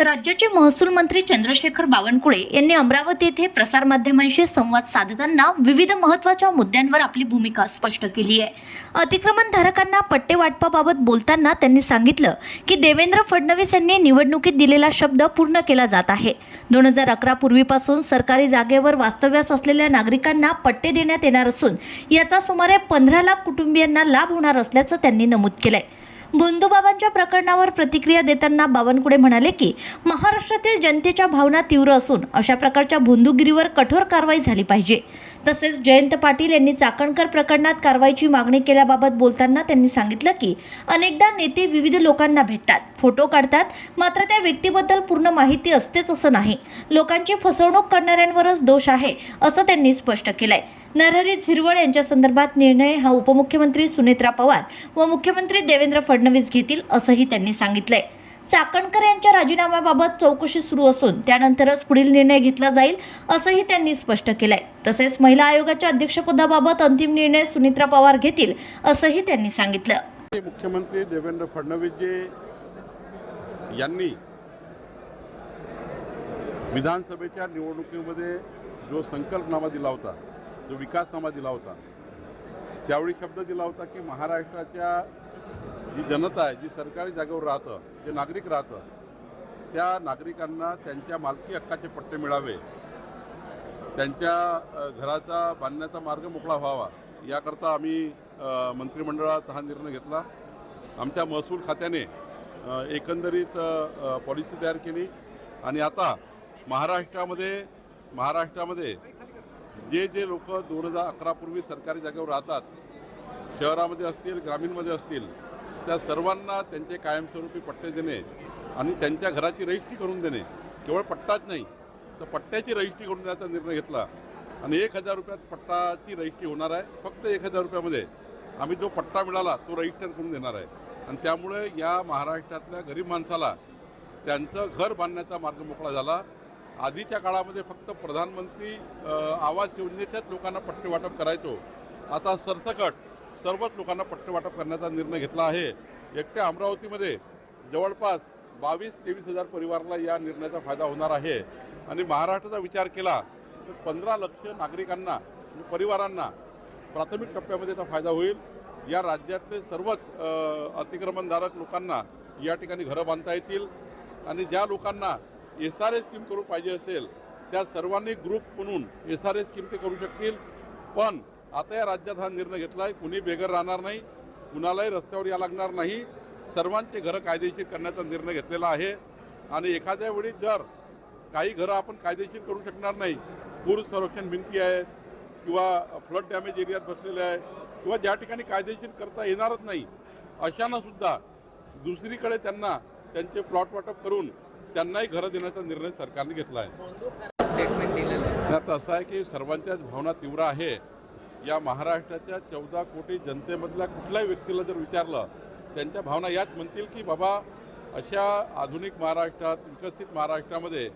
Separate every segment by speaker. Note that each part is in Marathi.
Speaker 1: राज्याचे महसूल मंत्री चंद्रशेखर बावनकुळे यांनी अमरावती येथे प्रसारमाध्यमांशी संवाद साधताना विविध महत्त्वाच्या मुद्द्यांवर आपली भूमिका स्पष्ट केली आहे. अतिक्रमणधारकांना पट्टे वाटपाबाबत बोलताना त्यांनी सांगितलं की देवेंद्र फडणवीस यांनी निवडणुकीत दिलेला शब्द पूर्ण केला जात आहे. 2011 पूर्वीपासून सरकारी जागेवर वास्तव्यास असलेल्या नागरिकांना पट्टे देण्यात येणार असून याचा सुमारे 15 लाख कुटुंबियांना लाभ होणार असल्याचं त्यांनी नमूद केलंय. भोंदूबाबांच्या प्रकरणावर प्रतिक्रिया देताना बावनकुळे म्हणाले की महाराष्ट्रातील जनतेच्या भावना तीव्र असून अशा प्रकारच्या भोंदूगिरीवर कठोर कारवाई झाली पाहिजे. तसेच जयंत पाटील यांनी चाकणकर प्रकरणात कारवाईची मागणी केल्याबाबत बोलताना त्यांनी सांगितलं की अनेकदा नेते विविध लोकांना भेटतात, फोटो काढतात, मात्र त्या व्यक्तीबद्दल पूर्ण माहिती असतेच असं नाही. लोकांची फसवणूक करणाऱ्यांवरच दोष आहे असं त्यांनी स्पष्ट केलंय. नरहरी झिरवळ यांच्या संदर्भात निर्णय हा उपमुख्यमंत्री सुनेत्रा पवार व मुख्यमंत्री देवेंद्र फडणवीस घेतील असंही त्यांनी सांगितलंय. चाकणकर यांच्या राजीनाम्याबाबत चौकशी सुरू असून त्यानंतरच पुढील निर्णय घेतला जाईल असंही त्यांनी स्पष्ट केलंय. तसेच महिला आयोगाच्या अध्यक्षपदाबाबत अंतिम निर्णय सुनेत्रा पवार घेतील असंही त्यांनी सांगितलं.
Speaker 2: मुख्यमंत्री देवेंद्र फडणवीसजी यांनी विधानसभेच्या निवडणुकीमध्ये जो संकल्पनामा दिला होता, जो विकासनामा दिला होता, त्यावेळी शब्द दिला होता की महाराष्ट्राच्या जी जनता आहे, जी सरकारी जागेवर राहतं, जे नागरिक राहतं, त्या नागरिकांना त्यांच्या मालकी हक्काचे पट्टे मिळावे, त्यांच्या घराचा बांधण्याचा मार्ग मोकळा व्हावा, याकरता आम्ही मंत्रिमंडळात हा निर्णय घेतला. आमच्या महसूल खात्याने एकंदरीत पॉलिसी तयार केली आणि आता महाराष्ट्रामध्ये जे लोक 2011 पूर्वी सरकारी जागेवर राहतात, शहरामध्ये असतील, ग्रामीणमध्ये असतील, त्या सर्वांना त्यांचे कायमस्वरूपी पट्टे देणे आणि त्यांच्या घराची रजिस्ट्री करून देणे, केवळ पट्टाच नाही तर पट्ट्याची रजिस्ट्री करून देण्याचा निर्णय घेतला आणि 1000 रुपयात पट्टाची रजिस्ट्री होणार आहे. फक्त 1000 रुपयामध्ये आम्ही जो पट्टा मिळाला तो रजिस्टर करून देणार आहे आणि त्यामुळे या महाराष्ट्रातल्या गरीब माणसाला त्यांचं घर बांधण्याचा मार्ग मोकळा झाला. आधीच्या काळामध्ये फक्त प्रधानमंत्री आवास योजनेच्याच लोकांना पट्टे वाटप करायचो, आता सरसकट सर्वच लोकांना पट्टे वाटप करण्याचा निर्णय घेतला आहे. एकट्या अमरावतीमध्ये जवळपास 22-23 हजार परिवाराला या निर्णयाचा फायदा होणार आहे आणि महाराष्ट्राचा विचार केला तर 15 लाख नागरिकांना, परिवारांना प्राथमिक टप्प्यामध्ये याचा फायदा होईल. या राज्यातले सर्वच अतिक्रमणधारक लोकांना या ठिकाणी घरं बांधता येतील आणि ज्या लोकांना SRA स्कीम करू पाहिजे असेल त्या सर्वांनी ग्रुप म्हणून SRA स्कीम ते करू शकतील. पण आता या राज्यात हा निर्णय घेतला आहे, कुणी बेघर राहणार नाही, कुणालाही रस्त्यावर या लागणार नाही, सर्वांचे घरं कायदेशीर करण्याचा निर्णय घेतलेला आहे. आणि एखाद्या वेळी जर काही घरं आपण कायदेशीर करू शकणार नाही, पूर संरक्षण भिंती आहेत किंवा फ्लड डॅमेज एरियात बसलेले आहे किंवा ज्या ठिकाणी कायदेशीर करता येणारच नाही, अशांना सुद्धा दुसरीकडे त्यांना त्यांचे प्लॉट वाटप करून त्यांनाही घरं देण्याचा निर्णय सरकारने घेतला आहे.
Speaker 3: स्टेटमेंट दिलेलं आहे
Speaker 2: त्यात असं आहे की सर्वांच्याच भावना तीव्र आहे. या महाराष्ट्राच्या 14 कोटी जनतेमधल्या कुठल्याही व्यक्तीला जर विचारलं, त्यांच्या भावना याच म्हणतील की बाबा अशा आधुनिक महाराष्ट्रात, विकसित महाराष्ट्रामध्ये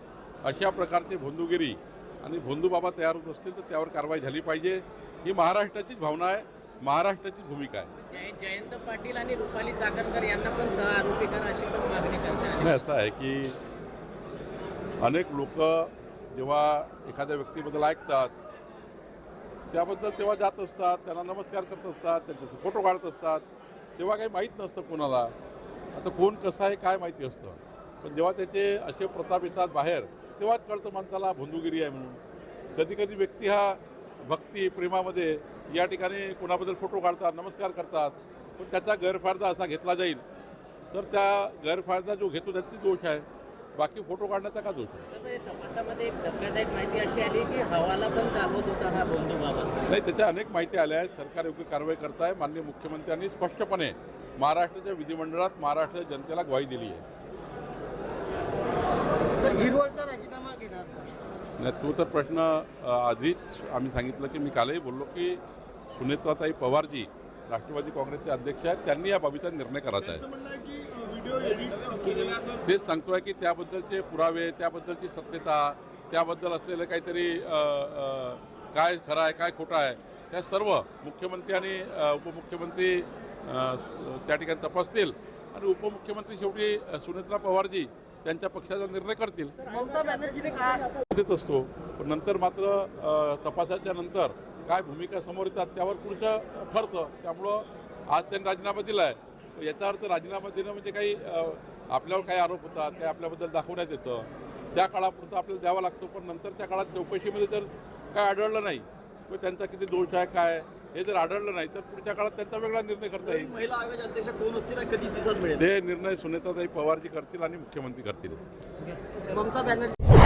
Speaker 2: अशा प्रकारची भोंदूगिरी आणि भोंदूबाबा तयार होत असतील तर त्यावर कारवाई झाली पाहिजे. ही महाराष्ट्राचीच भावना आहे, महाराष्ट्राचीच भूमिका आहे.
Speaker 3: जयंत पाटील आणि रुपाली चाकणकर यांना पण सह आरोपी करा अशी पण मागणी करतात.
Speaker 2: नाही, असं आहे की अनेक लोक जेव्हा एखाद्या व्यक्तीबद्दल ऐकतात त्याबद्दल तेव्हा जात असतात, त्यांना नमस्कार करत असतात, त्यांचे फोटो काढत असतात, तेव्हा काही माहीत नसतं कोणाला. आता कोण कसं आहे काय माहिती असतं, पण जेव्हा त्याचे असे प्रताप येतात बाहेर तेव्हाच कळतं माणसाला भोंदूगिरी आहे म्हणून. कधी कधी व्यक्ती हा भक्ती प्रेमामध्ये या ठिकाणी कोणाबद्दल फोटो काढतात, नमस्कार करतात, पण त्याचा गैरफायदा असा घेतला जाईल तर त्या गैरफायदा जो घेतो त्याची दोष आहे, बाकी फोटो काढण्याचा का दोष आहे.
Speaker 3: तपासामध्ये एक धक्कादायक माहिती अशी आली की हवाला पण चालवत होता हा भोंदूबाबा.
Speaker 2: नाही, त्याच्या अनेक माहिती आल्या आहेत. सरकार योग्य कारवाई करत आहे. माननीय मुख्यमंत्र्यांनी स्पष्टपणे महाराष्ट्राच्या विधिमंडळात महाराष्ट्राच्या जनतेला ग्वाही दिली आहे.
Speaker 4: झिरवळचा राजीनामा घेणार
Speaker 2: नाही, तो तर प्रश्न आधीच आम्ही सांगितलं की मी कालही बोललो की सुनेत्राताई पवारजी राष्ट्रवादी काँग्रेसचे अध्यक्ष आहेत, त्यांनी या बाबीचा निर्णय करायचा आहे. तेच सांगतोय की त्याबद्दलचे पुरावे, त्याबद्दलची सत्यता, त्याबद्दल असलेलं काहीतरी काय खरं आहे काय खोटं आहे, त्या सर्व मुख्यमंत्री आणि उपमुख्यमंत्री त्या ठिकाणी तपासतील आणि उपमुख्यमंत्री शेवटी सुनेत्रा पवारजी त्यांच्या पक्षाचा निर्णय करतील.
Speaker 4: ममता बॅनर्जीने काय
Speaker 2: देत असतो, पण नंतर मात्र तपासाच्या नंतर काय भूमिका समोर येतात त्यावर पुढचं ठरतं. त्यामुळं आज त्यांनी राजीनामा दिला आहे. याचा अर्थ राजीनामा देणं म्हणजे काही आपल्यावर काही आरोप होतात, काही आपल्याबद्दल दाखवण्यात येतं, त्या काळापुरतं आपल्याला द्यावा लागतो. पण नंतर त्या काळात चौकशीमध्ये जर काय आढळलं नाही किंवा त्यांचा किती दोष आहे काय हे जर आढळलं नाही तर पुढच्या काळात त्यांचा वेगळा निर्णय करता येईल.
Speaker 5: महिला आयोगाचे अध्यक्ष कोण असतील आणि कधी तिथंच मिळेल
Speaker 2: ते निर्णय सुनेत्राताई पवारजी करतील आणि मुख्यमंत्री करतील.
Speaker 4: ममता बॅनर्जी